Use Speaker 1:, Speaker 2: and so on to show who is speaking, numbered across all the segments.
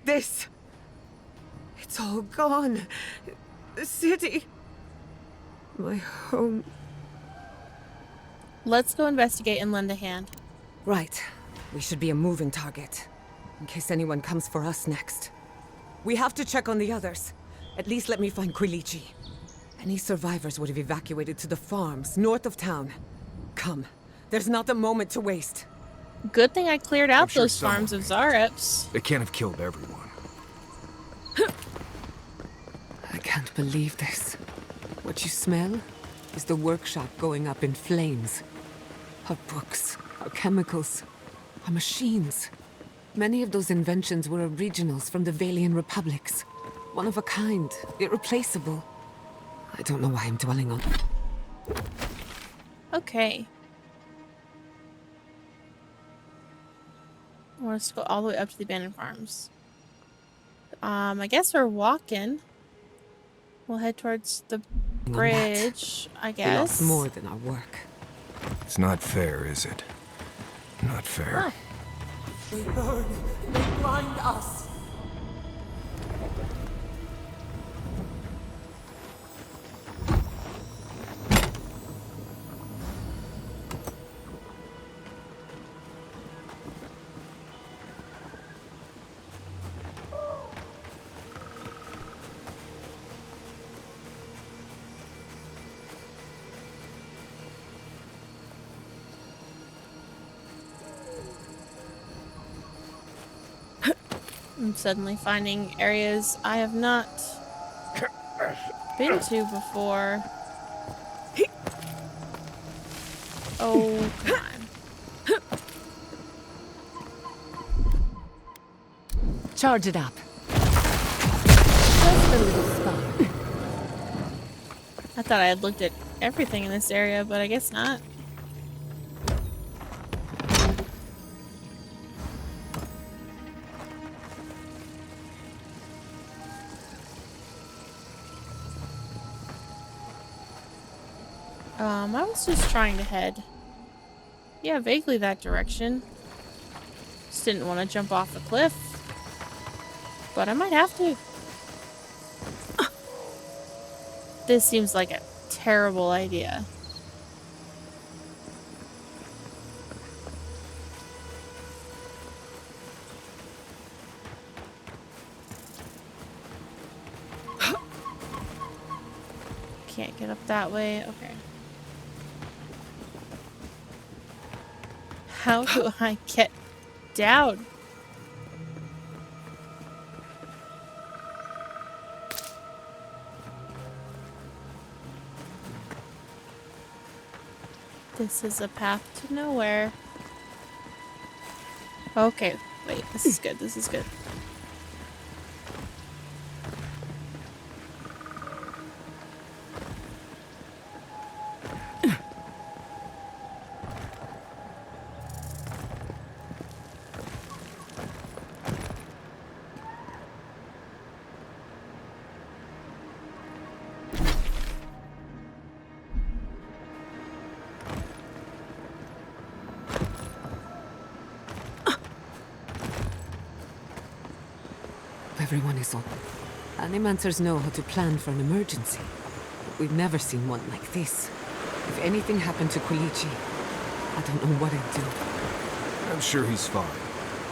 Speaker 1: this. It's all gone. The city. My home.
Speaker 2: Let's go investigate and lend a hand.
Speaker 1: Right. We should be a moving target, in case anyone comes for us next. We have to check on the others. At least let me find Quilici. Any survivors would have evacuated to the farms north of town. Come. There's not a moment to waste.
Speaker 2: Good thing I cleared out
Speaker 3: sure
Speaker 2: those farms of Zareps.
Speaker 3: They can't have killed everyone.
Speaker 1: I can't believe this. What you smell is the workshop going up in flames. Our books, our chemicals, our machines. Many of those inventions were originals from the Valian republics. One of a kind, irreplaceable. I don't know why I'm dwelling on.
Speaker 2: Okay. I want us to go all the way up to the abandoned farms. I guess we're walking. We'll head towards the bridge, I
Speaker 1: We
Speaker 2: guess.
Speaker 1: lost more than our work.
Speaker 3: It's not fair, is it? Not fair.
Speaker 2: Oh.
Speaker 1: They burn. They blind us.
Speaker 2: I'm suddenly finding areas I have not been to before. Oh, come on.
Speaker 1: Charge it up. Just a little spark.
Speaker 2: I thought I had looked at everything in this area, but I guess not. I was just trying to head. Yeah, vaguely that direction. Just didn't want to jump off the cliff. But I might have to. This seems like a terrible idea. Can't get up that way. Okay. How do I get down? This is a path to nowhere. Okay, wait, this is good, this is good.
Speaker 1: Everyone is on. Animancers know how to plan for an emergency. But we've never seen one like this. If anything happened to Quilici, I don't know what I'd do.
Speaker 3: I'm sure he's fine.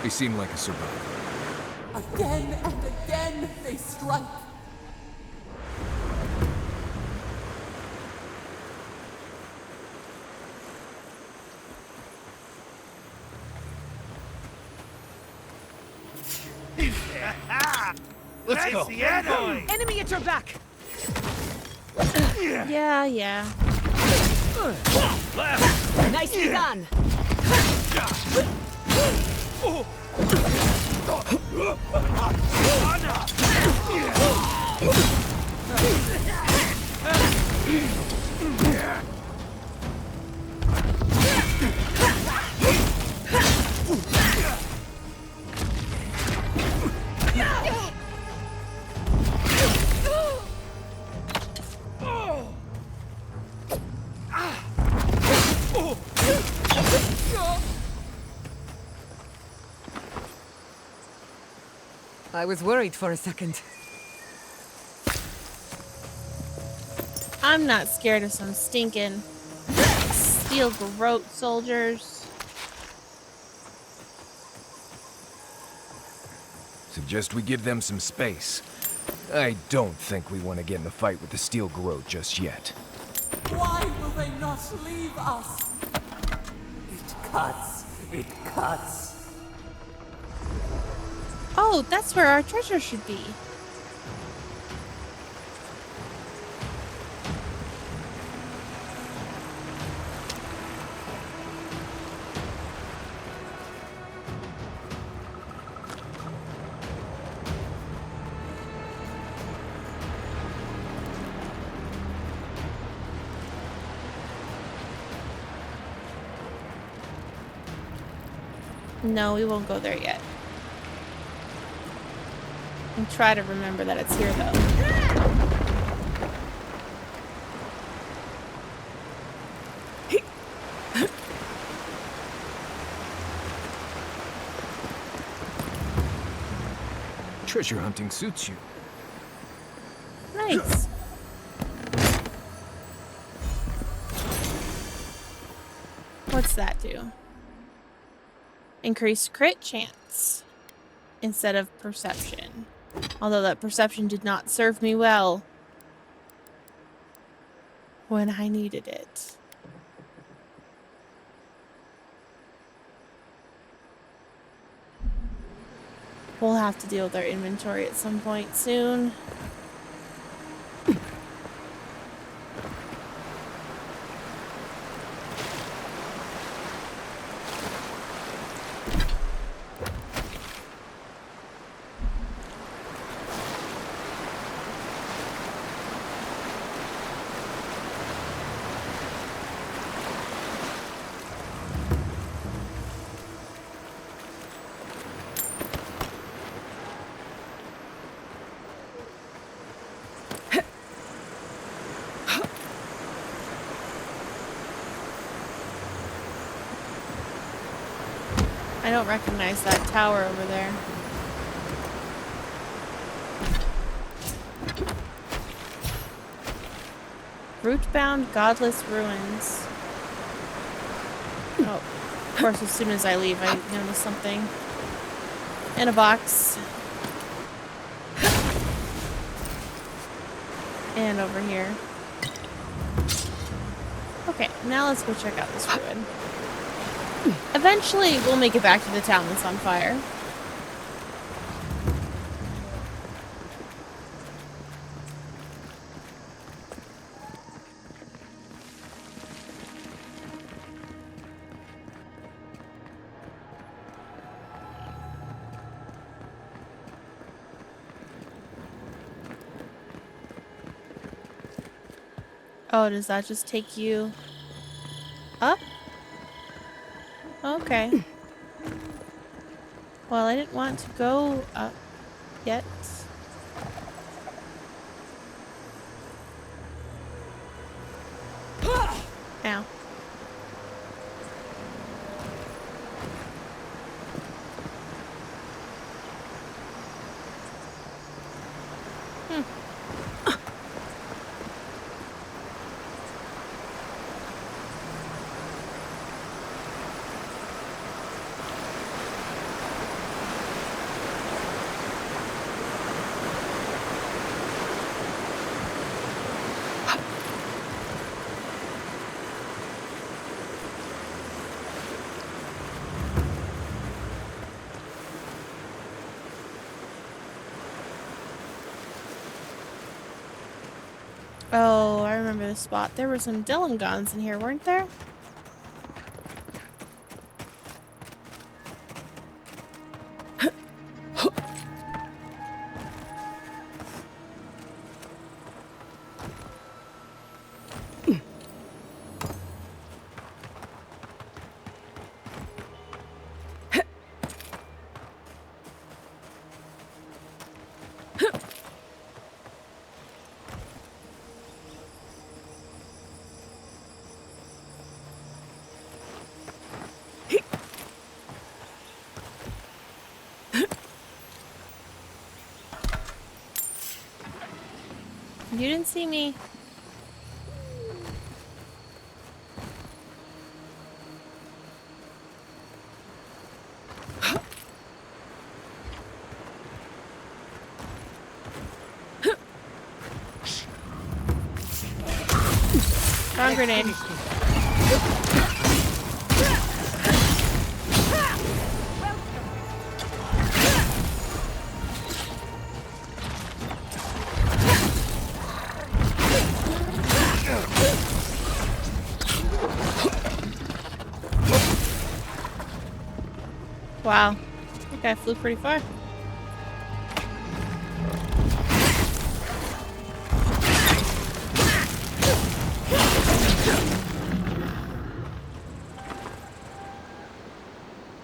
Speaker 3: He seemed like a survivor.
Speaker 1: Again and again they strike.
Speaker 4: Let's go.
Speaker 1: Enemy at your back!
Speaker 2: Yeah.
Speaker 1: Nicely done! I was worried for a second.
Speaker 2: I'm not scared of some stinking steel garrote soldiers.
Speaker 3: Suggest we give them some space. I don't think we want to get in a fight with the steel garrote just yet.
Speaker 4: Why will they not leave us? It cuts. It cuts.
Speaker 2: Oh, that's where our treasure should be. No, we won't go there yet. And try to remember that it's here, though.
Speaker 3: Treasure hunting suits you.
Speaker 2: Nice. What's that do? Increased crit chance instead of perception. Although that perception did not serve me well when I needed it. We'll have to deal with our inventory at some point soon. I don't recognize that tower over there. Root-bound godless ruins. Oh, of course, as soon as I leave, I notice something. In a box. And over here. Okay, now let's go check out this ruin. Eventually, we'll make it back to the town that's on fire. Oh, does that just take you up? Okay. Well, I didn't want to go up yet. Ow. Oh, I remember this spot. There were some Dylan guns in here, weren't there? You didn't see me. Wrong grenade. Wow, that guy flew pretty far.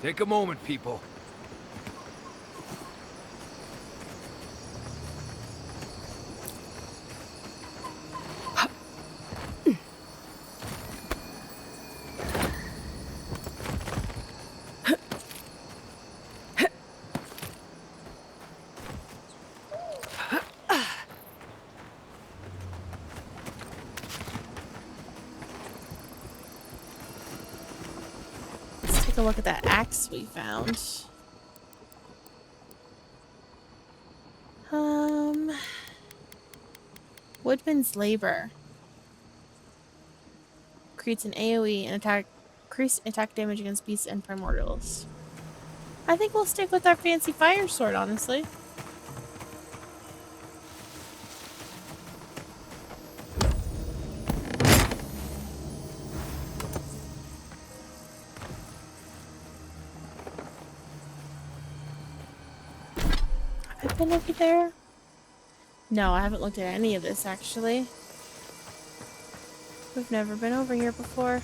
Speaker 3: Take a moment, people.
Speaker 2: Take a look at that axe we found. Woodman's Labor. Creates an AoE and increase attack damage against beasts and primordials. I think we'll stick with our fancy fire sword, honestly. Have I been over there? No, I haven't looked at any of this, actually. We've never been over here before.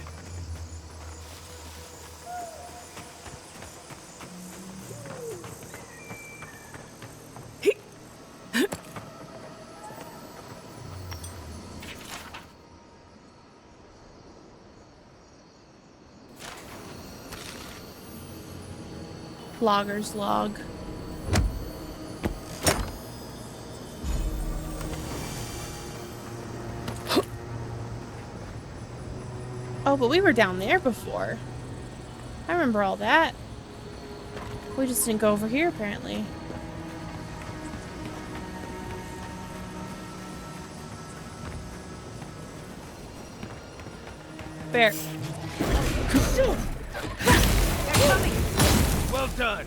Speaker 2: Logger's log. Oh, but we were down there before. I remember all that. We just didn't go over here, apparently. Bear.
Speaker 3: Well done.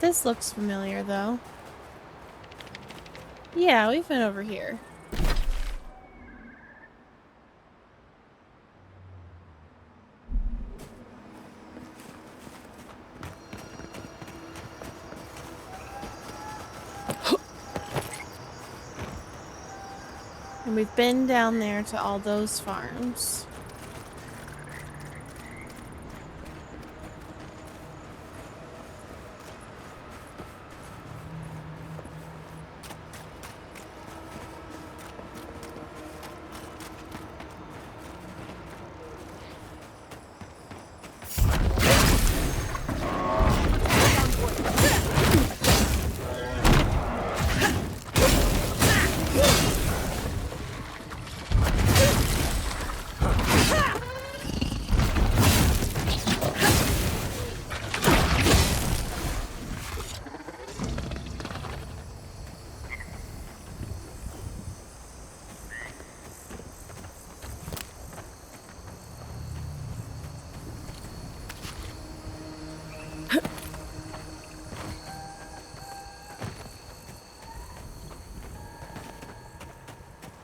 Speaker 2: This looks familiar, though. Yeah, we've been over here. And we've been down there to all those farms.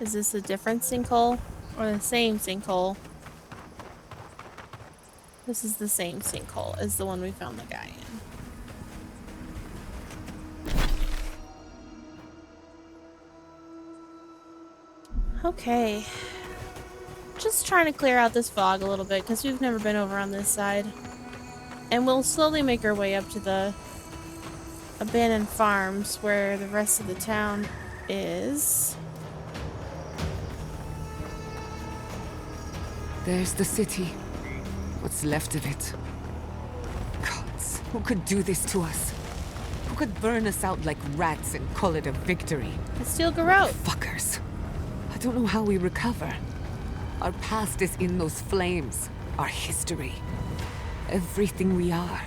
Speaker 2: Is this a different sinkhole or the same sinkhole? This is the same sinkhole as the one we found the guy in. Okay. Just trying to clear out this fog a little bit because we've never been over on this side. And we'll slowly make our way up to the abandoned farms where the rest of the town is.
Speaker 1: There's the city. What's left of it. Gods, who could do this to us? Who could burn us out like rats and call it a victory?
Speaker 2: Let's steal Garrote.
Speaker 1: Fuckers. I don't know how we recover. Our past is in those flames. Our history. Everything we are.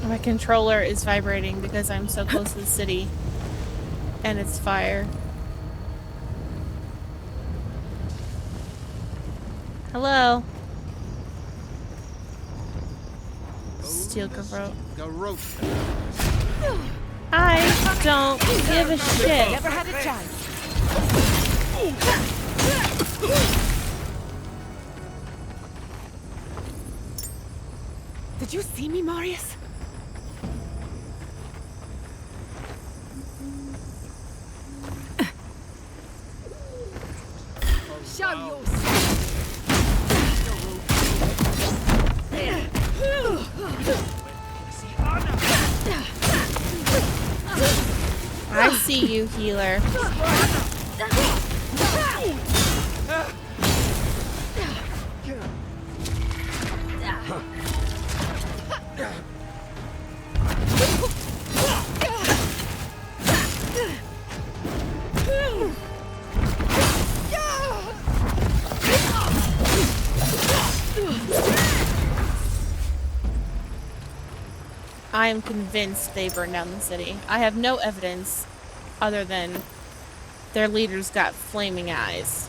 Speaker 2: My controller is vibrating because I'm so close to the city. And it's fire. Hello. Steal Garrote. I don't give a shit.
Speaker 1: Never had a chance. Did you see me, Marius? Show yourself.
Speaker 2: I see you, healer. I am convinced they burned down the city. I have no evidence other than their leader's got flaming eyes.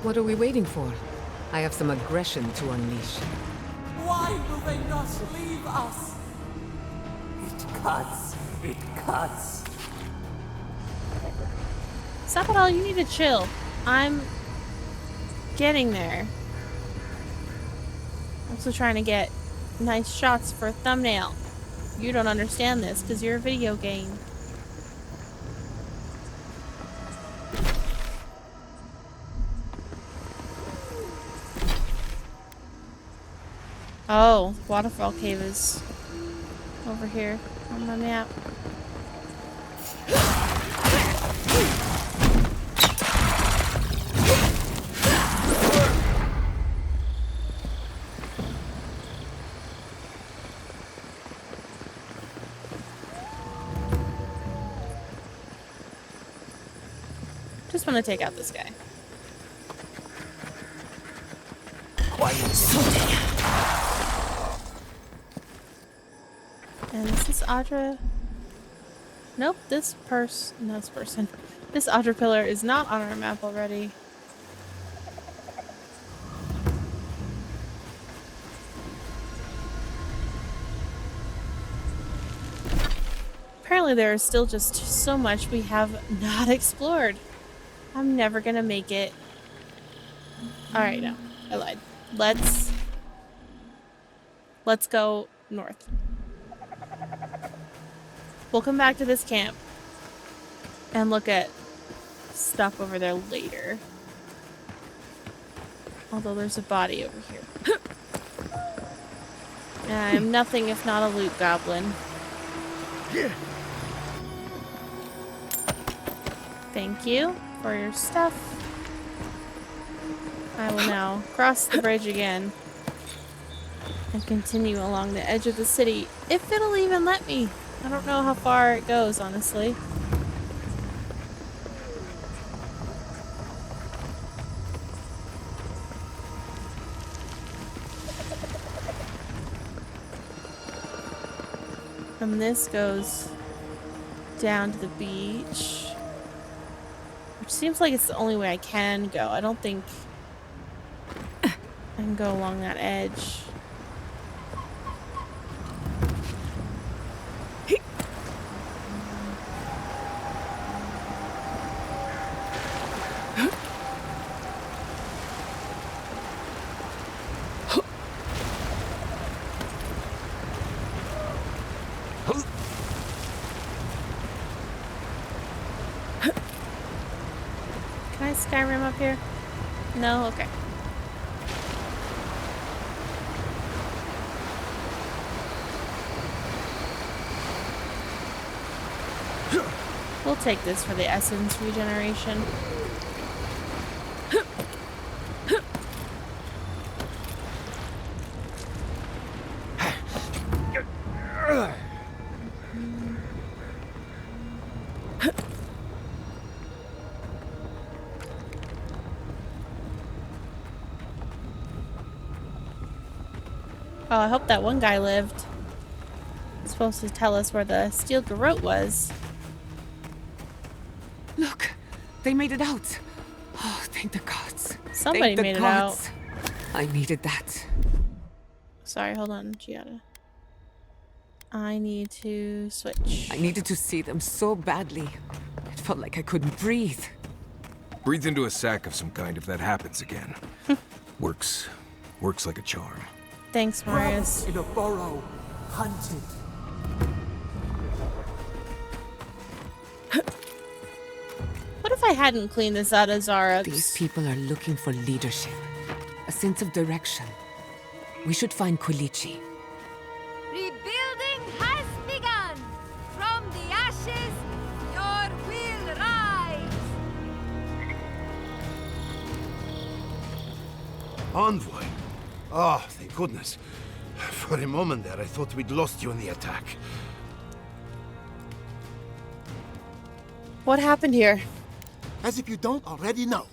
Speaker 1: What are we waiting for? I have some aggression to unleash.
Speaker 4: Why will they not leave us? It cuts. It cuts.
Speaker 2: Sapadal, you need to chill. I'm getting there. I'm also trying to get nice shots for a thumbnail. You don't understand this because you're a video game. Oh, waterfall cave is over here on my map. Just want to take out this guy. And is this Audra? Nope, this person. This Audra pillar is not on our map already. Apparently there is still just so much we have not explored. I'm never gonna make it. Alright, no. I lied. Let's go north. We'll come back to this camp and look at stuff over there later. Although there's a body over here. I am nothing if not a loot goblin. Thank you for your stuff. I will now cross the bridge again and continue along the edge of the city, if it'll even let me. I don't know how far it goes, honestly. And this goes down to the beach, which seems like it's the only way I can go. I don't think I can go along that edge. Can I Skyrim up here? No? Okay. We'll take this for the essence regeneration. Oh, I hope that one guy lived. He's supposed to tell us where the steel garrote was.
Speaker 1: Look, they made it out. Oh, thank the gods.
Speaker 2: Somebody
Speaker 1: Thank the
Speaker 2: made it
Speaker 1: gods. I needed that.
Speaker 2: Sorry, hold on, Giada. I need to switch.
Speaker 1: I needed to see them so badly. It felt like I couldn't breathe.
Speaker 3: Breathe into a sack of some kind if that happens again. Works like a charm.
Speaker 2: Thanks, Marius.
Speaker 4: In a burrow, hunted.
Speaker 2: What if I hadn't cleaned this out of Zara?
Speaker 1: These people are looking for leadership, a sense of direction. We should find Quilichi.
Speaker 5: Rebuilding has begun! From the ashes, your will rise!
Speaker 6: Envoy? Oh, thank goodness. For a moment there, I thought we'd lost you in the attack.
Speaker 2: What happened here?
Speaker 7: As if you don't already know.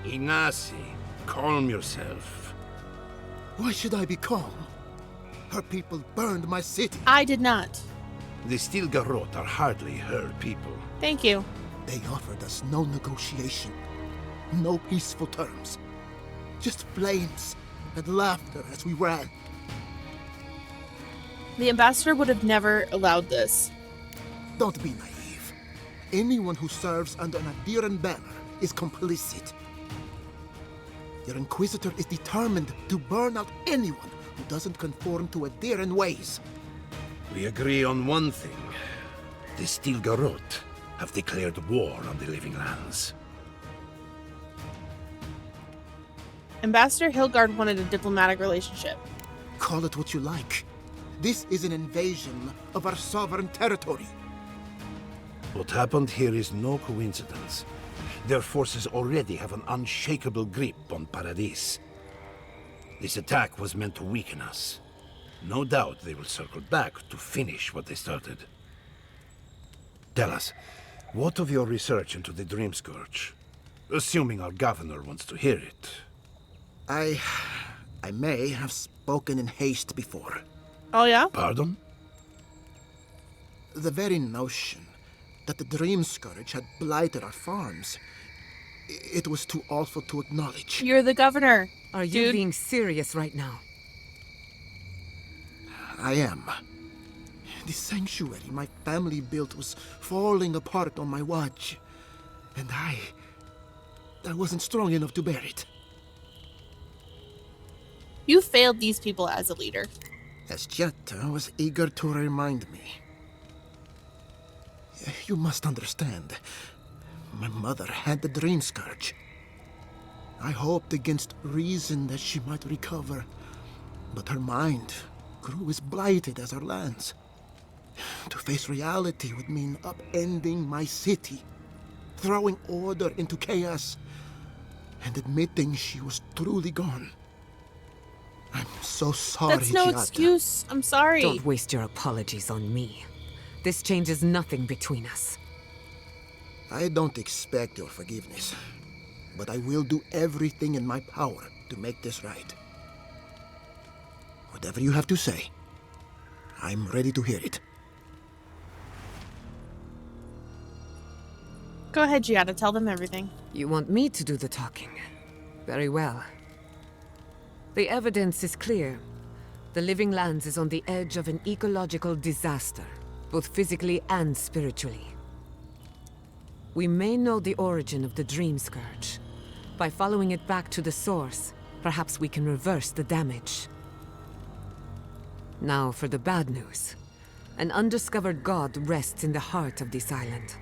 Speaker 6: Ignacy, calm yourself.
Speaker 7: Why should I be calm? Her people burned my city.
Speaker 2: I did not.
Speaker 6: The Steel Garrote are hardly her people.
Speaker 2: Thank you.
Speaker 7: They offered us no negotiation, no peaceful terms. Just flames and laughter as we ran.
Speaker 2: The ambassador would have never allowed this.
Speaker 7: Don't be naive. Anyone who serves under an Adiran banner is complicit. Your Inquisitor is determined to burn out anyone who doesn't conform to Adiran ways.
Speaker 6: We agree on one thing. The Steel Garrote have declared war on the Living Lands.
Speaker 2: Ambassador Hilgard wanted a diplomatic relationship.
Speaker 7: Call it what you like. This is an invasion of our sovereign territory.
Speaker 6: What happened here is no coincidence. Their forces already have an unshakable grip on Paradis. This attack was meant to weaken us. No doubt they will circle back to finish what they started. Tell us, what of your research into the Dream Scourge? Assuming our governor wants to hear it.
Speaker 7: I may have spoken in haste before.
Speaker 2: Oh, yeah?
Speaker 6: Pardon?
Speaker 7: The very notion that the Dream Scourge had blighted our farms, it was too awful to acknowledge.
Speaker 2: You're the governor.
Speaker 1: Are you
Speaker 2: Dude.
Speaker 1: being serious right now?
Speaker 7: I am. The sanctuary my family built was falling apart on my watch. And I wasn't strong enough to bear it.
Speaker 2: You failed these people as a leader.
Speaker 7: As Jetta was eager to remind me. You must understand. My mother had the Dream Scourge. I hoped against reason that she might recover. But her mind grew as blighted as our lands. To face reality would mean upending my city, throwing order into chaos. and admitting she was truly gone. I'm so sorry,
Speaker 2: That's no
Speaker 7: Giada.
Speaker 2: excuse. I'm sorry.
Speaker 1: Don't waste your apologies on me. This changes nothing between us.
Speaker 7: I don't expect your forgiveness, but I will do everything in my power to make this right. Whatever you have to say, I'm ready to hear it.
Speaker 2: Go ahead, Giada. Tell them everything.
Speaker 1: You want me to do the talking? Very well. The evidence is clear. The Living Lands is on the edge of an ecological disaster, both physically and spiritually. We may know the origin of the Dream Scourge. By following it back to the source, perhaps we can reverse the damage. Now for the bad news. An undiscovered god rests in the heart of this island.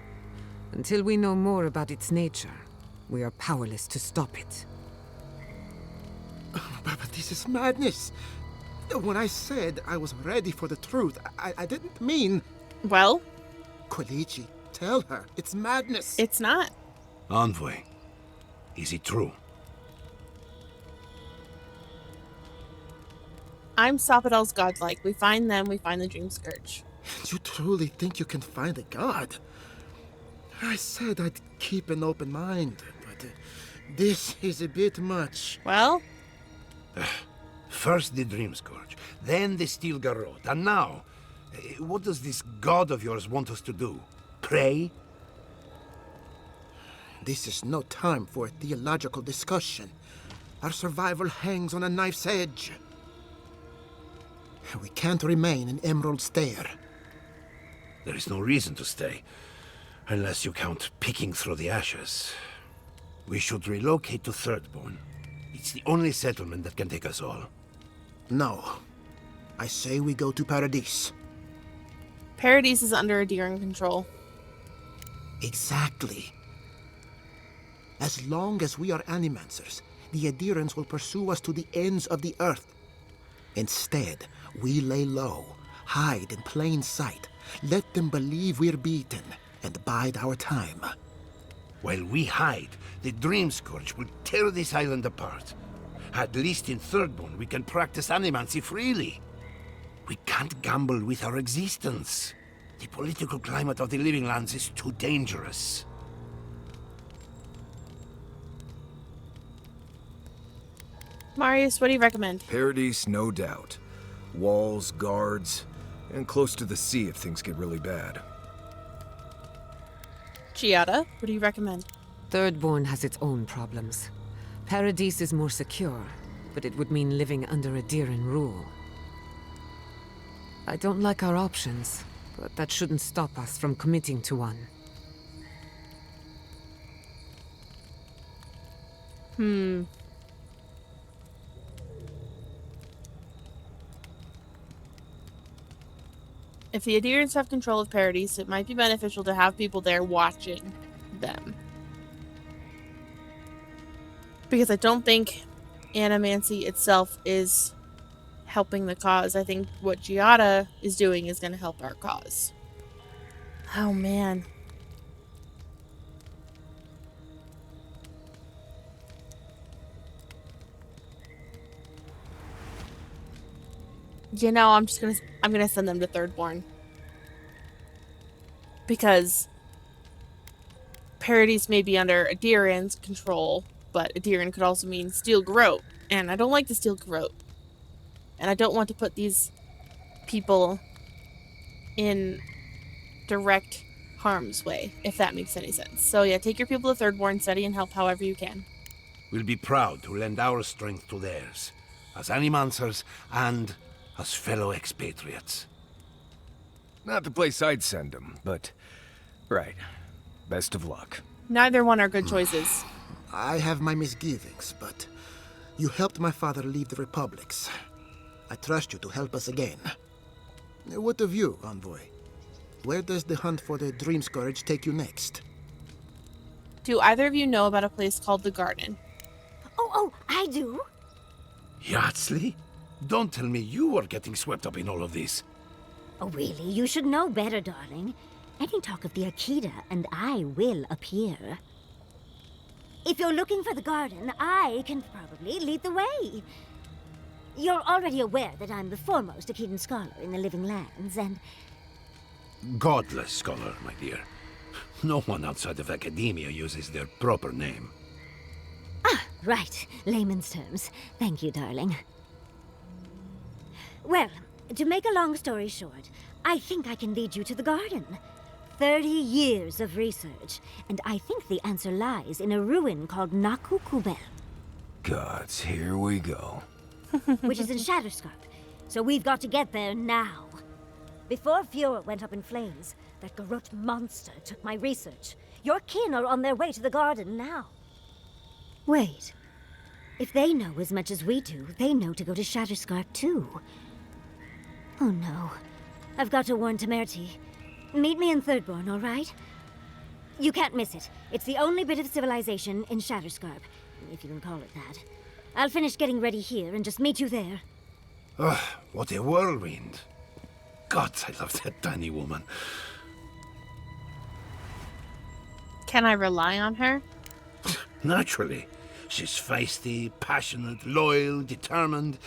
Speaker 1: Until we know more about its nature, we are powerless to stop it.
Speaker 7: But this is madness. When I said I was ready for the truth, I didn't mean...
Speaker 2: Well,
Speaker 7: Quilichi, tell her. It's madness.
Speaker 2: it's not.
Speaker 6: Envoy, is it true?
Speaker 2: I'm Sophidel's godlike. We find them, we find the Dream Scourge.
Speaker 7: You truly think you can find a god? I said I'd keep an open mind, but this is a bit much.
Speaker 2: Well,
Speaker 6: First the Dream Scourge, then the Steel Garrote, and now, what does this god of yours want us to do? Pray?
Speaker 7: This is no time for a theological discussion. Our survival hangs on a knife's edge. We can't remain in Emerald Stair.
Speaker 6: There is no reason to stay, unless you count picking through the ashes. We should relocate to Thirdborn. It's the only settlement that can take us all.
Speaker 7: No. I say we go to Paradise.
Speaker 2: Paradise is under Adherin control.
Speaker 7: Exactly. As long as we are Animancers, the Adherents will pursue us to the ends of the earth. Instead, we lay low, hide in plain sight, let them believe we're beaten, and bide our time.
Speaker 6: While we hide, the Dream Scourge will tear this island apart. At least in Thirdborn, we can practice animancy freely. We can't gamble with our existence. The political climate of the Living Lands is too dangerous.
Speaker 2: Marius, what do you recommend?
Speaker 3: Paradise, no doubt. Walls, guards, and close to the sea if things get really bad.
Speaker 2: Giada, what do you recommend?
Speaker 1: Thirdborn has its own problems. Paradise is more secure, but it would mean living under Adherin rule. I don't like our options, but that shouldn't stop us from committing to one.
Speaker 2: If the Adherents have control of Paradise, it might be beneficial to have people there watching them. Because I don't think animancy itself is helping the cause. I think what Giada is doing is going to help our cause. Oh, man. You know, I'm gonna send them to Thirdborn. Because Paradise may be under Adherin's control, but Adherin could also mean Steel Garrote. And I don't like the Steel Garrote. And I don't want to put these people in direct harm's way, if that makes any sense. So yeah, take your people to Thirdborn, study and help however you can.
Speaker 6: We'll be proud to lend our strength to theirs, as Animancers and as fellow expatriates.
Speaker 3: Not the place I'd send them, but... right. Best of luck.
Speaker 2: Neither one are good choices.
Speaker 7: I have my misgivings, but you helped my father leave the Republics. I trust you to help us again. What of you, Envoy? Where does the hunt for the Dream Scourge take you next?
Speaker 2: Do either of you know about a place called the Garden?
Speaker 8: Oh, I do.
Speaker 6: Yardsley? Don't tell me you are getting swept up in all of this.
Speaker 8: Oh, really? You should know better, darling. Any talk of the Akita, and I will appear. If you're looking for the garden, I can probably lead the way. You're already aware that I'm the foremost Akedan scholar in the Living Lands, and...
Speaker 6: Godless scholar, my dear. No one outside of academia uses their proper name.
Speaker 8: Ah, right. Layman's terms. Thank you, darling. Well, to make a long story short, I think I can lead you to the garden. 30 years of research, and I think the answer lies in a ruin called Nakukubel,
Speaker 3: Gods, here we go.
Speaker 8: which is in Shatterscarp. So we've got to get there now. Before Eora went up in flames, that Garrote monster took my research. Your kin are on their way to the garden now. Wait. If they know as much as we do, they know to go to Shatterscarp too. Oh no. I've got to warn Temerity. Meet me in Thirdborn, all right? You can't miss it. It's the only bit of civilization in Shatterscarp, if you can call it that. I'll finish getting ready here and just meet you there.
Speaker 6: Ah, what a whirlwind. God, I love that tiny woman.
Speaker 2: Can I rely on her?
Speaker 6: Naturally. She's feisty, passionate, loyal, determined.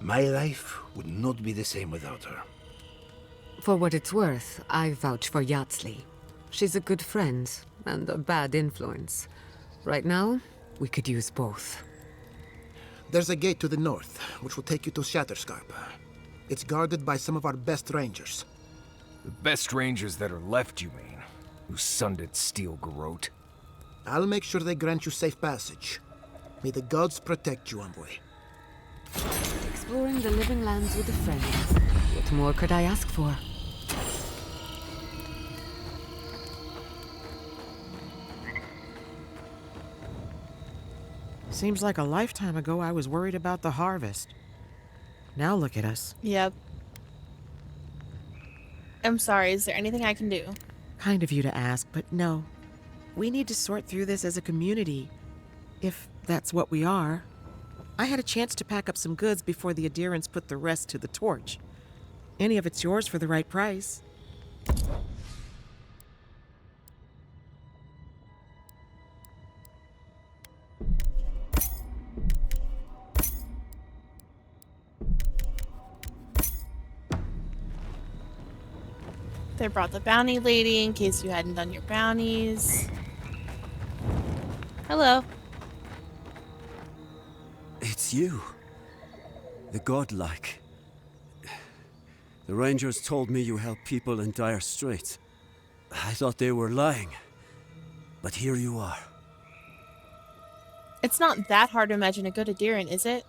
Speaker 6: My life would not be the same without her.
Speaker 1: For what it's worth, I vouch for Yatsley. She's a good friend and a bad influence. Right now, we could use both.
Speaker 7: There's a gate to the north, which will take you to Shatterscarp. It's guarded by some of our best rangers.
Speaker 3: The best rangers that are left, you mean? Who sundered Steel Garrote?
Speaker 7: I'll make sure they grant you safe passage. May the gods protect you, envoy.
Speaker 1: Exploring the Living Lands with a friend. What more could I ask for?
Speaker 9: Seems like a lifetime ago I was worried about the harvest. Now look at us.
Speaker 2: Yep. I'm sorry, is there anything I can do?
Speaker 9: Kind of you to ask, but no. We need to sort through this as a community, if that's what we are. I had a chance to pack up some goods before the adherents put the rest to the torch. Any of it's yours for the right price.
Speaker 2: They brought the bounty lady in case you hadn't done your bounties. Hello.
Speaker 10: It's you. The godlike. The rangers told me you help people in dire straits. I thought they were lying. But here you are.
Speaker 2: It's not that hard to imagine a good adherent, is it?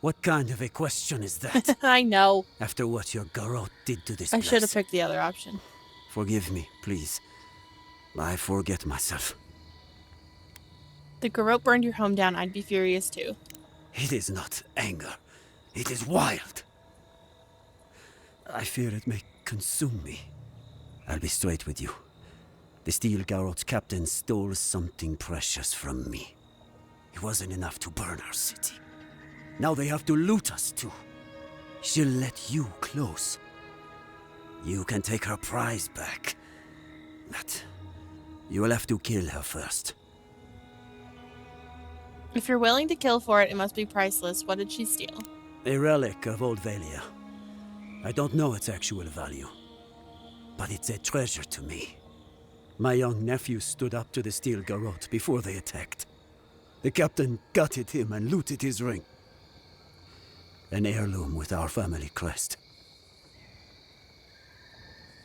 Speaker 10: What kind of a question is that?
Speaker 2: I know.
Speaker 10: After what your Garrote did to this
Speaker 2: I
Speaker 10: place.
Speaker 2: should have picked the other option.
Speaker 10: Forgive me, please. I forget myself.
Speaker 2: The Garrote burned your home down, I'd be furious too.
Speaker 10: It is not anger. It is wild. I fear it may consume me. I'll be straight with you. The Steel Garrote's captain stole something precious from me. It wasn't enough to burn our city. Now they have to loot us too. She'll let you close. You can take her prize back. But you will have to kill her first.
Speaker 2: If you're willing to kill for it, it must be priceless. What did she steal?
Speaker 10: A relic of Old Valia. I don't know its actual value, but it's a treasure to me. My young nephew stood up to the Steel Garrote before they attacked. The captain gutted him and looted his ring. An heirloom with our family crest.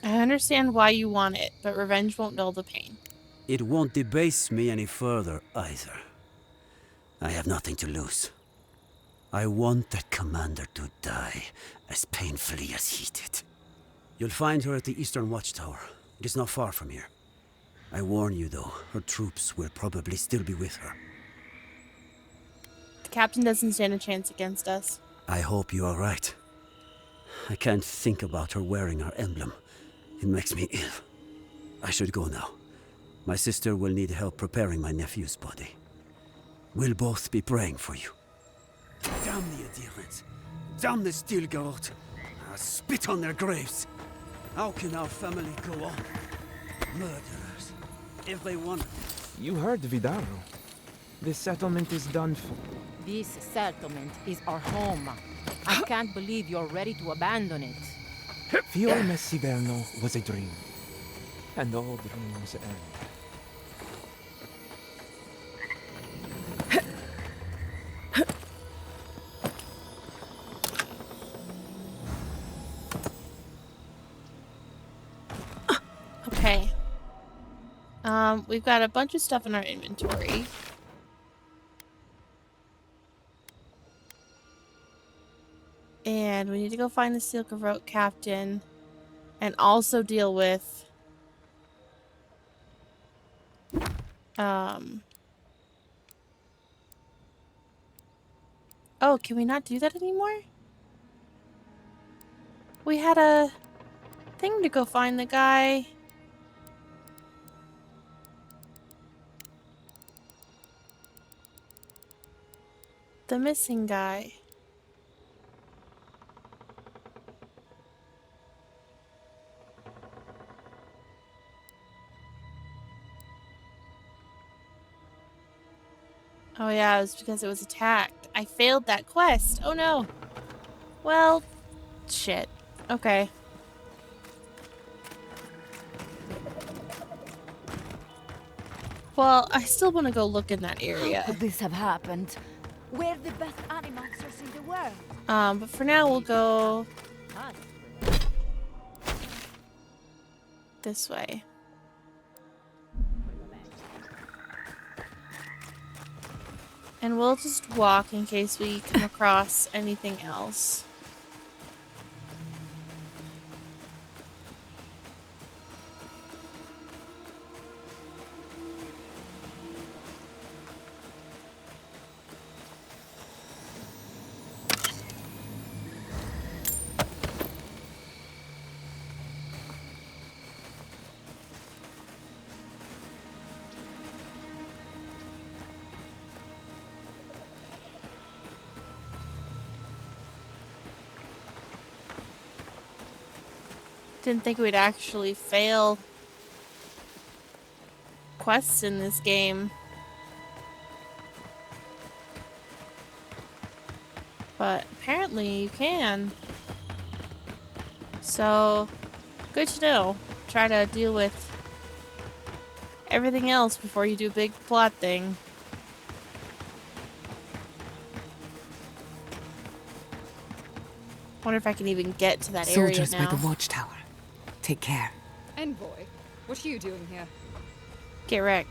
Speaker 2: I understand why you want it, but revenge won't dull the pain.
Speaker 10: It won't debase me any further, either. I have nothing to lose. I want that commander to die as painfully as he did. You'll find her at the Eastern Watchtower. It is not far from here. I warn you, though, her troops will probably still be with her.
Speaker 2: The captain doesn't stand a chance against us.
Speaker 10: I hope you are right. I can't think about her wearing our emblem. It makes me ill. I should go now. My sister will need help preparing my nephew's body. We'll both be praying for you. Damn the adherents. Damn the Steel Garrote. I'll spit on their graves. How can our family go on? Murderers. If they want it.
Speaker 11: You heard Vidaro. This settlement is done for.
Speaker 12: This settlement is our home. I can't believe you're ready to abandon it.
Speaker 11: Fiore Messiverno was a dream. And all dreams end.
Speaker 2: Okay. We've got a bunch of stuff in our inventory. And we need to go find the Steel Garrote captain and also deal with oh, can we not do that anymore? We had a thing to go find the guy. The missing guy. Oh yeah, it was because it was attacked. I failed that quest. Oh no. Well, shit. Okay. Well, I still want to go look in that area.
Speaker 13: How could this have happened? We're the best animals in the world.
Speaker 2: But for now we'll go this way. And we'll just walk in case we come across anything else. Didn't think we'd actually fail quests in this game. But apparently you can. So, good to know. Try to deal with everything else before you do a big plot thing. Wonder if I can even get to that area now.
Speaker 1: Soldiers by the watchtower. Take care.
Speaker 5: Envoy, what are you doing here?
Speaker 2: Get wrecked.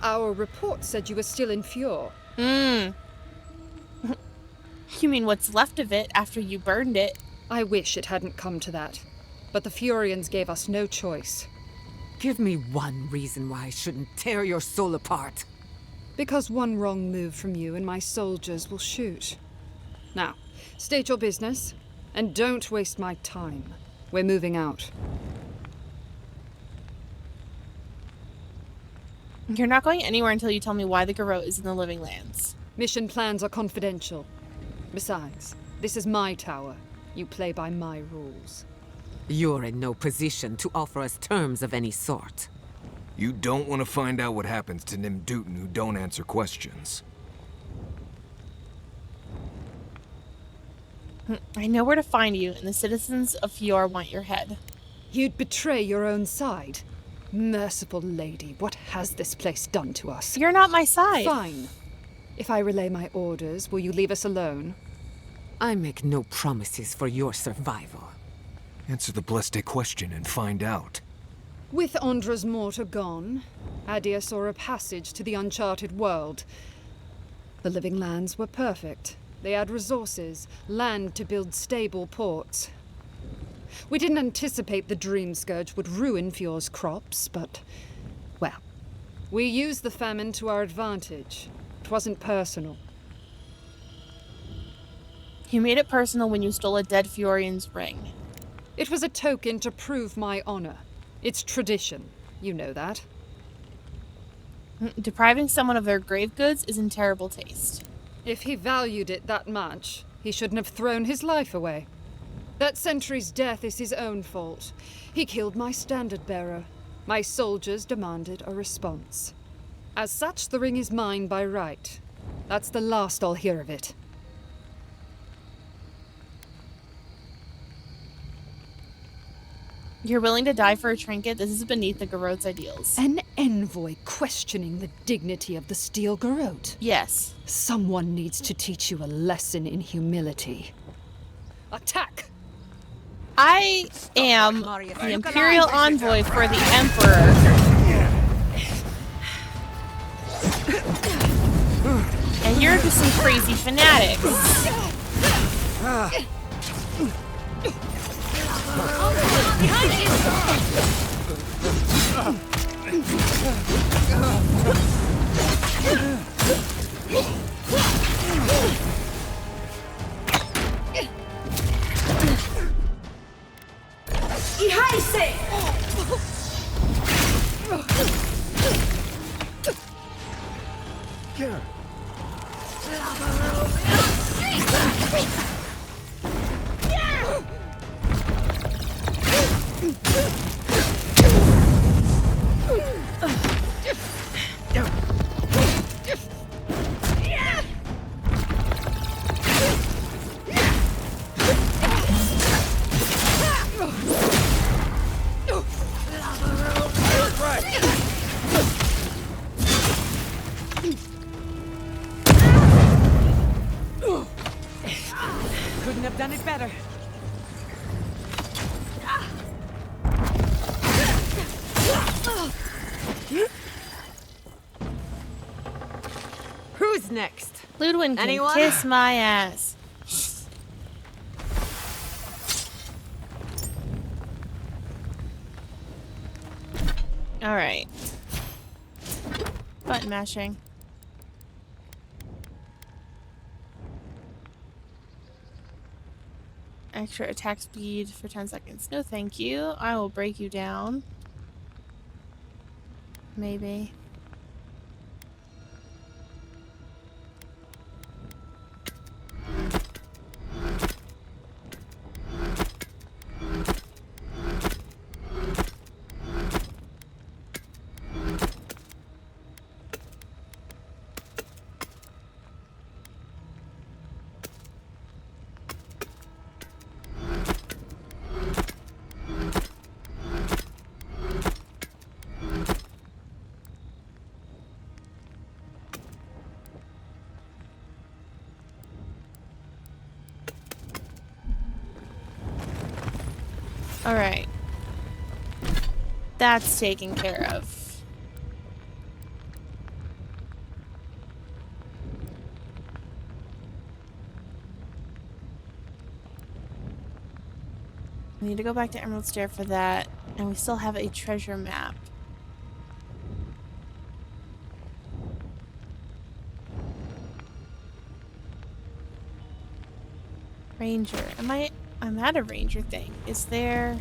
Speaker 5: Our report said you were still in Fior.
Speaker 2: You mean what's left of it after you burned it?
Speaker 5: I wish it hadn't come to that. But the Fiorians gave us no choice.
Speaker 1: Give me one reason why I shouldn't tear your soul apart.
Speaker 5: Because one wrong move from you and my soldiers will shoot. Now, state your business, and don't waste my time. We're moving out.
Speaker 2: You're not going anywhere until you tell me why the Garrote is in the Living Lands.
Speaker 5: Mission plans are confidential. Besides, this is my tower. You play by my rules.
Speaker 1: You're in no position to offer us terms of any sort.
Speaker 3: You don't want to find out what happens to Nimdutin who don't answer questions.
Speaker 2: I know where to find you, and the citizens of Fior want your head.
Speaker 5: You'd betray your own side. Merciful lady, what has this place done to us?
Speaker 2: You're not my side.
Speaker 5: Fine. If I relay my orders, will you leave us alone?
Speaker 1: I make no promises for your survival.
Speaker 3: Answer the Bleste question and find out.
Speaker 5: With Andra's mortar gone, Adia saw a passage to the uncharted world. The Living Lands were perfect. They had resources, land to build stable ports. We didn't anticipate the Dream Scourge would ruin Fior's crops, but, well, we used the famine to our advantage. It wasn't personal.
Speaker 2: You made it personal when you stole a dead Fiorian's ring.
Speaker 5: It was a token to prove my honor. It's tradition. You know that.
Speaker 2: Depriving someone of their grave goods is in terrible taste.
Speaker 5: If he valued it that much, he shouldn't have thrown his life away. That sentry's death is his own fault. He killed my standard bearer. My soldiers demanded a response. As such, the ring is mine by right. That's the last I'll hear of it.
Speaker 2: You're willing to die for a trinket? This is beneath the Garrote's ideals.
Speaker 5: An envoy questioning the dignity of the steel Garrote?
Speaker 2: Yes.
Speaker 5: Someone needs to teach you a lesson in humility. Attack!
Speaker 2: I am the Imperial Envoy for the Emperor. And you're just some crazy fanatics.
Speaker 13: Behind you!
Speaker 1: Couldn't have done it better. Who's next?
Speaker 2: Ludwin can
Speaker 1: Anyone?
Speaker 2: kiss my ass. Alright. Button mashing. Extra attack speed for 10 seconds. No thank you. I will break you down. Maybe. Alright. That's taken care of. We need to go back to Emerald Stair for that, and we still have a treasure map. Ranger. I'm at a ranger thing. Is there...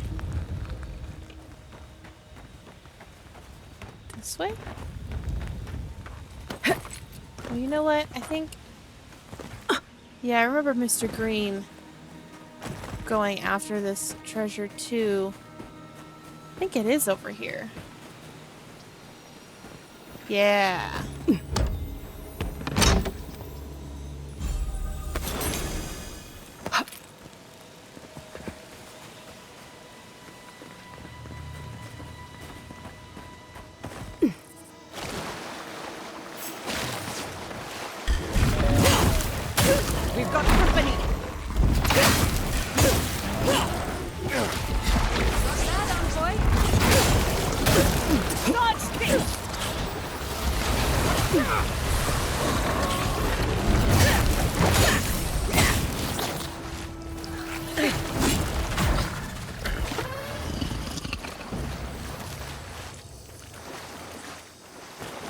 Speaker 2: this way? Well, you know what? I think... yeah, I remember Mr. Green going after this treasure too. I think it is over here. Yeah.
Speaker 1: We've got company.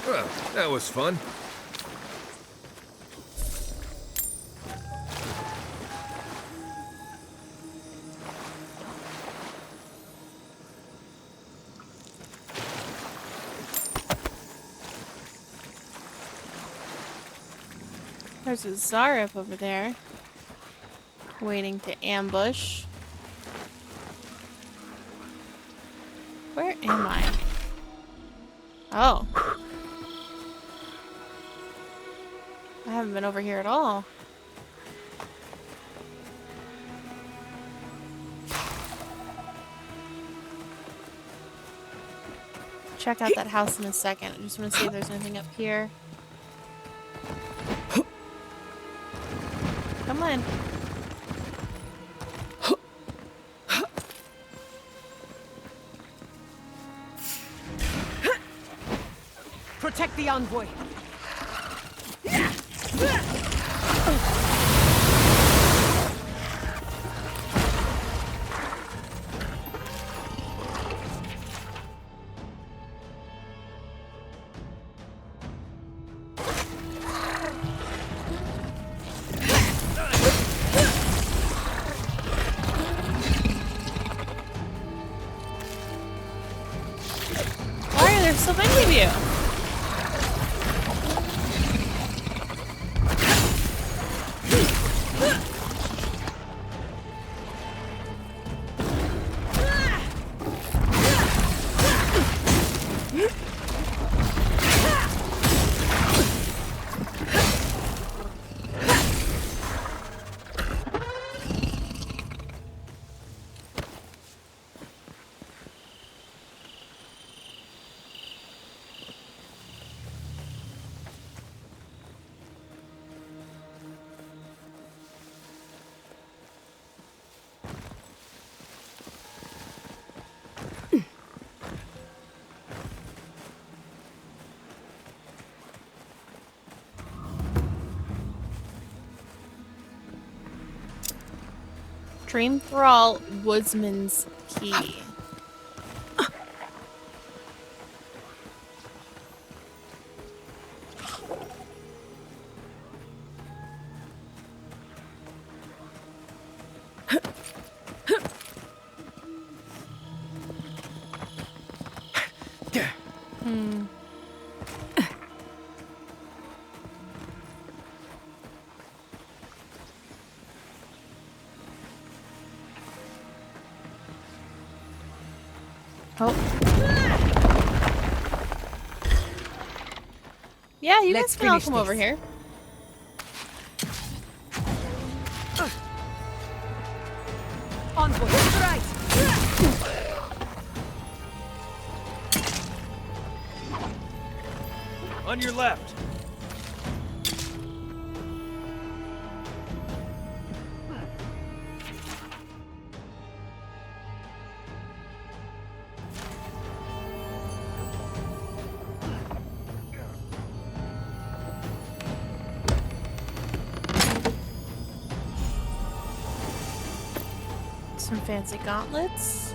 Speaker 3: Well, that was fun.
Speaker 2: There's a Zarep over there, waiting to ambush. Where am I? Oh. I haven't been over here at all. Check out that house in a second. I just want to see if there's anything up here. Come on.
Speaker 12: Protect the envoy.
Speaker 2: Why are there so many of you? Dream Thrall Woodsman's Key. Oh. Yeah, you guys can all come over here.
Speaker 12: Envoy, right.
Speaker 3: On your left.
Speaker 2: Some fancy gauntlets.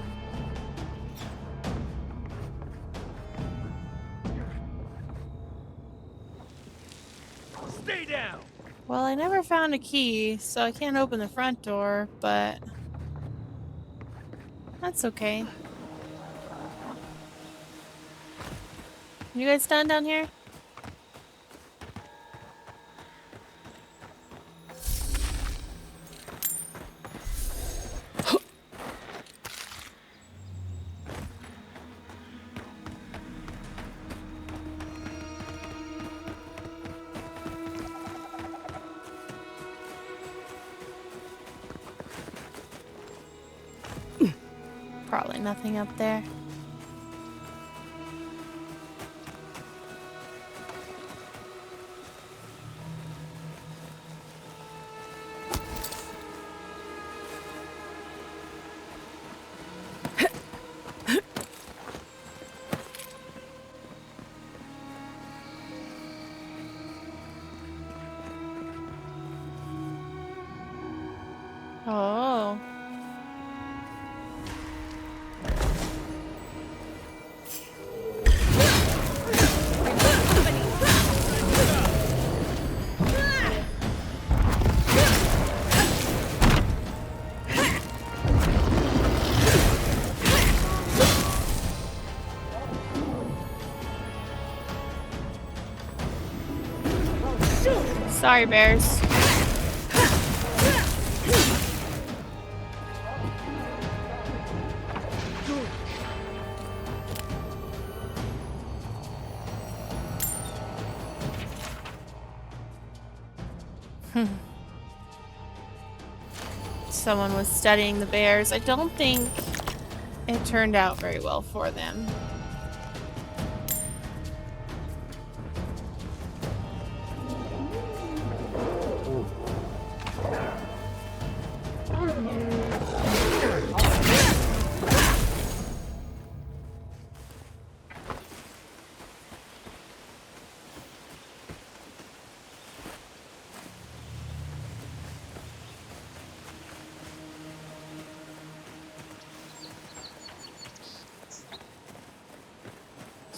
Speaker 3: Stay down.
Speaker 2: Well, I never found a key, so I can't open the front door, but that's okay. You guys done down here? Probably nothing up there. Oh. Sorry, bears. Someone was studying the bears. I don't think it turned out very well for them.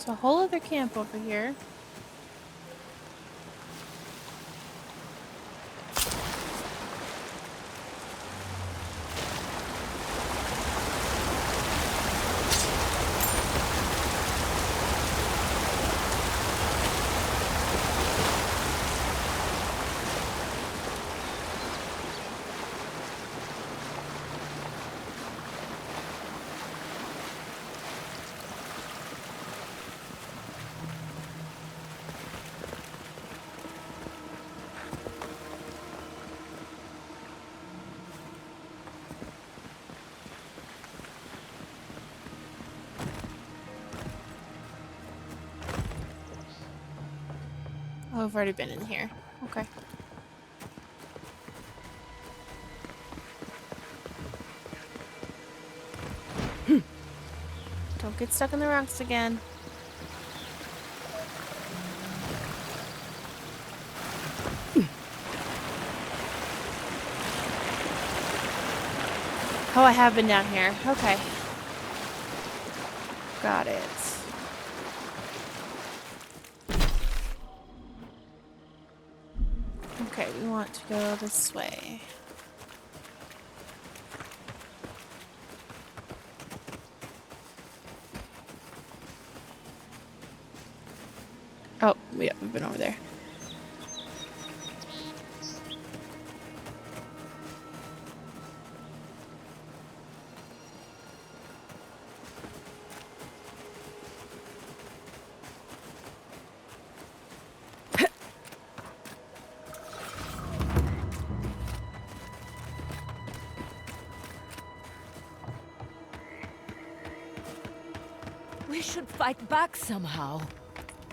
Speaker 2: A whole other camp over here. Oh, I've already been in here. Okay. Don't get stuck in the rocks again. Oh, I have been down here. Okay. Got it. Okay, we want to go this way. Oh, yeah, we've been over there.
Speaker 13: We should fight back somehow.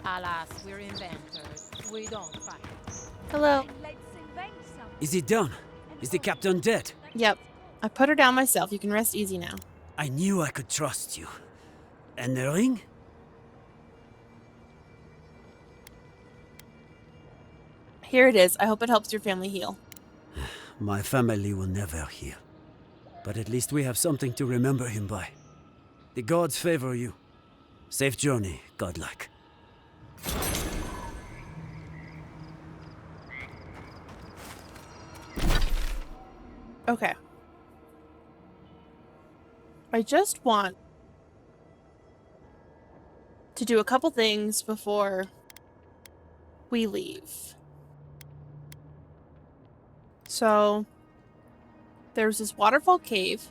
Speaker 12: Alas, we're inventors. We don't fight.
Speaker 2: Hello.
Speaker 10: Is it done? Is the captain dead?
Speaker 2: Yep. I put her down myself. You can rest easy now.
Speaker 10: I knew I could trust you. And the ring?
Speaker 2: Here it is. I hope it helps your family heal.
Speaker 10: My family will never heal. But at least we have something to remember him by. The gods favor you. Safe journey, godlike.
Speaker 2: Okay. I just want to do a couple things before we leave. So, there's this waterfall cave,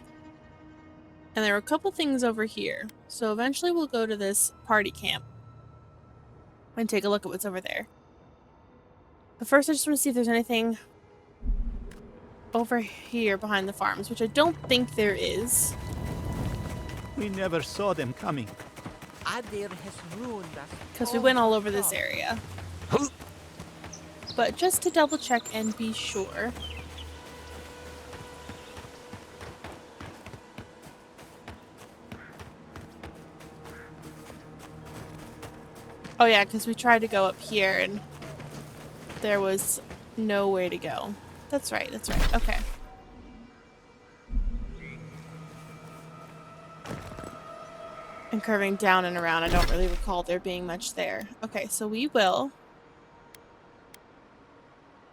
Speaker 2: and there are a couple things over here. So eventually we'll go to this party camp and take a look at what's over there. But first I just want to see if there's anything over here behind the farms, which I don't think there is.
Speaker 11: We never saw them coming.
Speaker 12: Adir has ruined us.
Speaker 2: Because we went all over this area. But just to double check and be sure. Oh yeah, because we tried to go up here and there was no way to go. That's right, that's right. Okay. And curving down and around, I don't really recall there being much there. Okay, so we will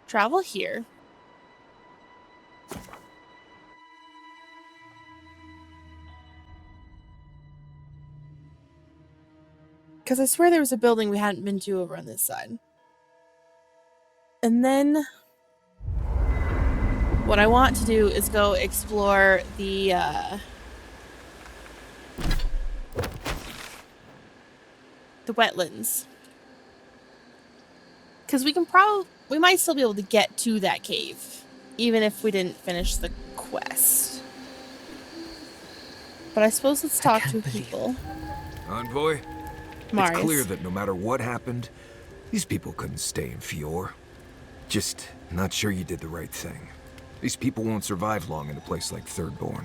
Speaker 2: travel here. Because I swear there was a building we hadn't been to over on this side. And then what I want to do is go explore the wetlands. Because we can we might still be able to get to that cave, even if we didn't finish the quest. But I suppose let's talk to people.
Speaker 3: Envoy,
Speaker 2: Marius.
Speaker 3: it's clear that no matter what happened, these people couldn't stay in Fior. Just not sure you did the right thing. These people won't survive long in a place like Thirdborn.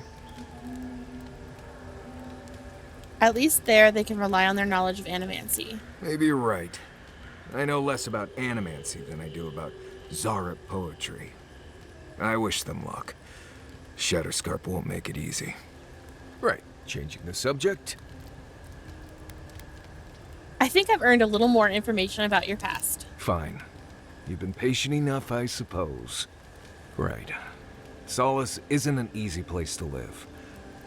Speaker 2: At least there, they can rely on their knowledge of animancy.
Speaker 3: Maybe you're right. I know less about animancy than I do about Zarep poetry. I wish them luck. Shatterscarp won't make it easy. Right, changing the subject.
Speaker 2: I think I've earned a little more information about your past.
Speaker 3: Fine. You've been patient enough, I suppose. Right. Solace isn't an easy place to live.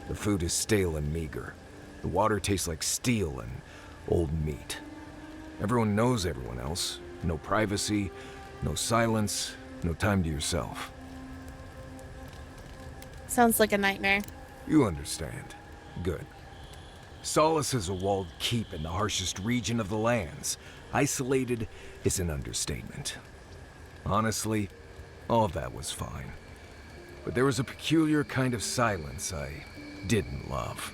Speaker 3: The food is stale and meager. The water tastes like steel and old meat. Everyone knows everyone else. No privacy, no silence, no time to yourself.
Speaker 2: Sounds like a nightmare.
Speaker 3: You understand. Good. Solace is a walled keep in the harshest region of the lands. Isolated is an understatement. Honestly, all of that was fine. But there was a peculiar kind of silence I didn't love.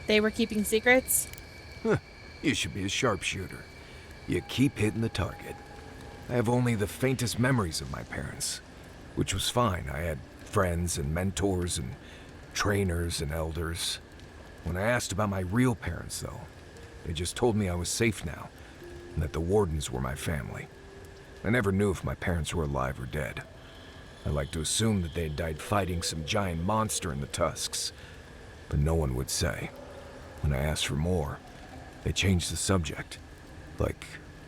Speaker 2: They were keeping secrets?
Speaker 3: You should be a sharpshooter. You keep hitting the target. I have only the faintest memories of my parents, which was fine. I had friends and mentors and trainers and elders. When I asked about my real parents, though, they just told me I was safe now, and that the Wardens were my family. I never knew if my parents were alive or dead. I like to assume that they had died fighting some giant monster in the Tusks, but no one would say. When I asked for more, they changed the subject, like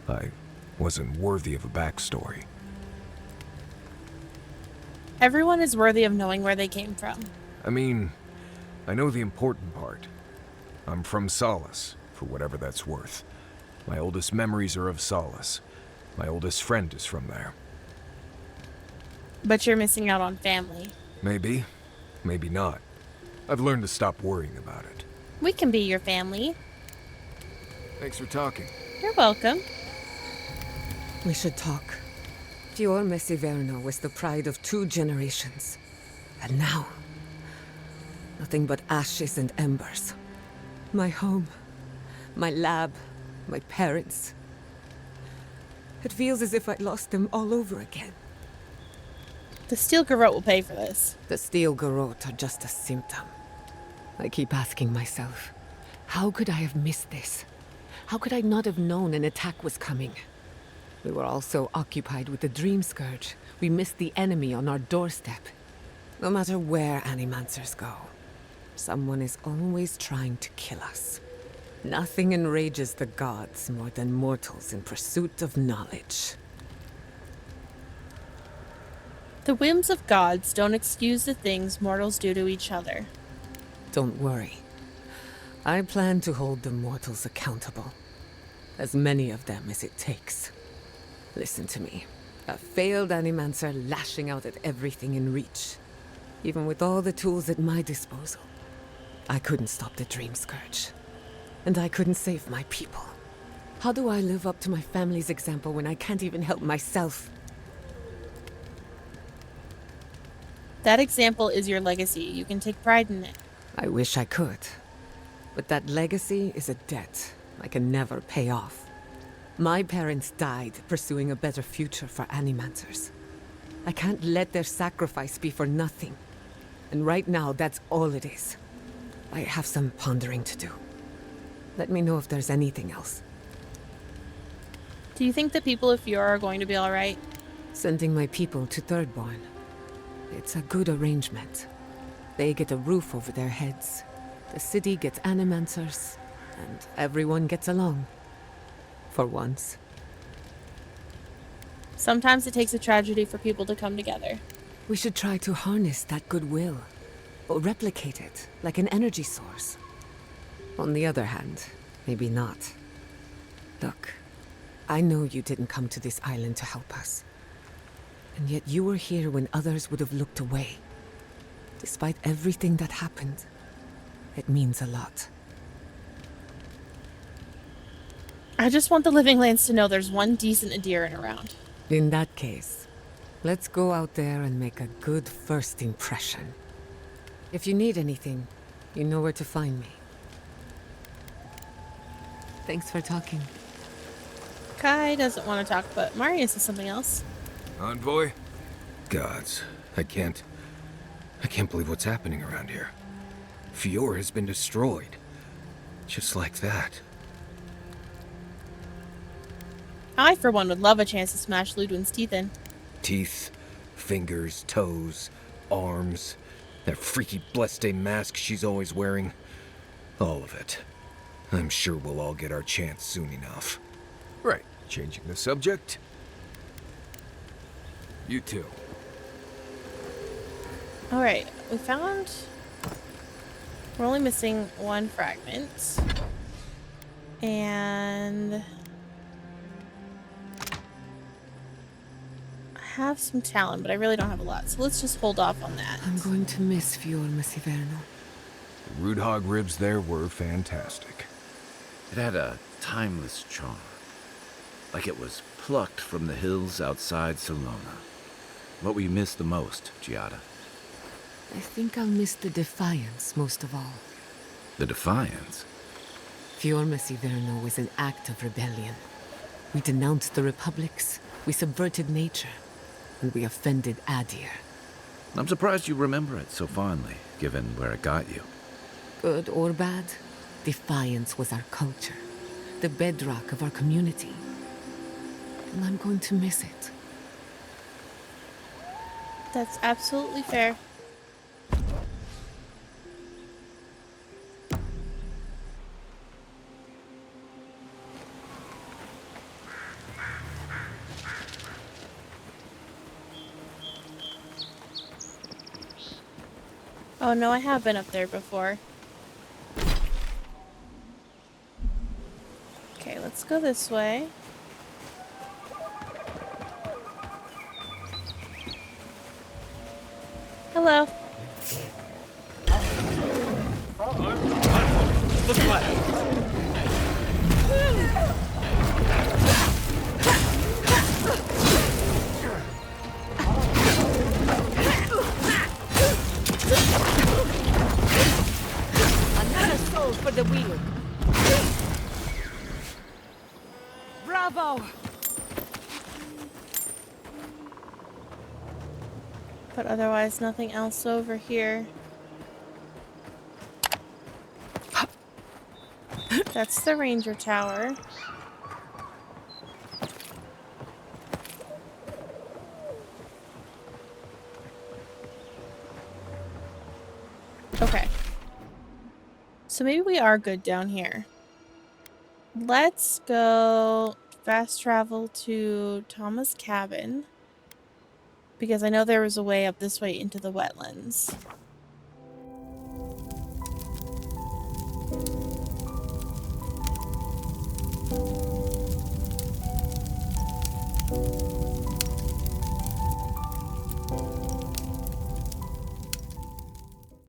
Speaker 3: I wasn't worthy of a backstory.
Speaker 2: Everyone is worthy of knowing where they came from.
Speaker 3: I mean, I know the important part. I'm from Solace, for whatever that's worth. My oldest memories are of Solace. My oldest friend is from there.
Speaker 2: But you're missing out on family.
Speaker 3: Maybe, maybe not. I've learned to stop worrying about it.
Speaker 2: We can be your family.
Speaker 3: Thanks for talking.
Speaker 2: You're welcome.
Speaker 1: We should talk. Fior Messiverno was the pride of 2 generations. And now, nothing but ashes and embers. My home, my lab, my parents. It feels as if I lost them all over again.
Speaker 2: The Steel Garrote will pay for this.
Speaker 1: The Steel Garrote are just a symptom. I keep asking myself, how could I have missed this? How could I not have known an attack was coming? We were all so occupied with the Dream Scourge, we missed the enemy on our doorstep. No matter where Animancers go, someone is always trying to kill us. Nothing enrages the gods more than mortals in pursuit of knowledge.
Speaker 2: The whims of gods don't excuse the things mortals do to each other.
Speaker 1: Don't worry. I plan to hold the mortals accountable. As many of them as it takes. Listen to me. A failed Animancer lashing out at everything in reach. Even with all the tools at my disposal. I couldn't stop the Dream Scourge. And I couldn't save my people. How do I live up to my family's example when I can't even help myself?
Speaker 2: That example is your legacy. You can take pride in it.
Speaker 1: I wish I could. But that legacy is a debt I can never pay off. My parents died pursuing a better future for Animancers. I can't let their sacrifice be for nothing. And right now, that's all it is. I have some pondering to do. Let me know if there's anything else.
Speaker 2: Do you think the people of Fiora are going to be alright?
Speaker 1: Sending my people to Thirdborn. It's a good arrangement. They get a roof over their heads. The city gets Animancers, and everyone gets along. For once.
Speaker 2: Sometimes it takes a tragedy for people to come together.
Speaker 1: We should try to harness that goodwill, or replicate it, like an energy source. On the other hand, maybe not. Look, I know you didn't come to this island to help us. And yet you were here when others would have looked away. Despite everything that happened, it means a lot.
Speaker 2: I just want the Living Lands to know there's one decent Adiran around.
Speaker 1: In that case, let's go out there and make a good first impression. If you need anything, you know where to find me. Thanks for talking.
Speaker 2: Kai doesn't want to talk, but Marius says something else.
Speaker 3: Envoy? Gods, I can't believe what's happening around here. Fior has been destroyed. Just like that.
Speaker 2: I, for one, would love a chance to smash Ludwin's teeth in.
Speaker 3: Teeth, fingers, toes, arms, that freaky Bleste mask she's always wearing. All of it. I'm sure we'll all get our chance soon enough. Right, changing the subject. You too.
Speaker 2: Alright, we found... We're only missing one fragment. And... I have some talent, but I really don't have a lot, so let's just hold off on that.
Speaker 1: I'm going to miss Fior Messiverno.
Speaker 3: The root hog ribs there were fantastic.
Speaker 14: It had a timeless charm. Like it was plucked from the hills outside Salona. What will you miss the most, Giada?
Speaker 1: I think I'll miss the defiance most of all.
Speaker 14: The defiance?
Speaker 1: Fior Messiverno was an act of rebellion. We denounced the republics, we subverted nature, and we offended Adir.
Speaker 14: I'm surprised you remember it so fondly, given where it got you.
Speaker 1: Good or bad, defiance was our culture, the bedrock of our community. And I'm going to miss it.
Speaker 2: That's absolutely fair. Oh no, I have been up there before. Okay, let's go this way. Hello.
Speaker 14: Look left.
Speaker 12: Another soul for the wield. Bravo!
Speaker 2: But otherwise, nothing else over here. That's the ranger tower. Okay. So maybe we are good down here. Let's go fast travel to Thomas' cabin. Because I know there was a way up this way into the wetlands.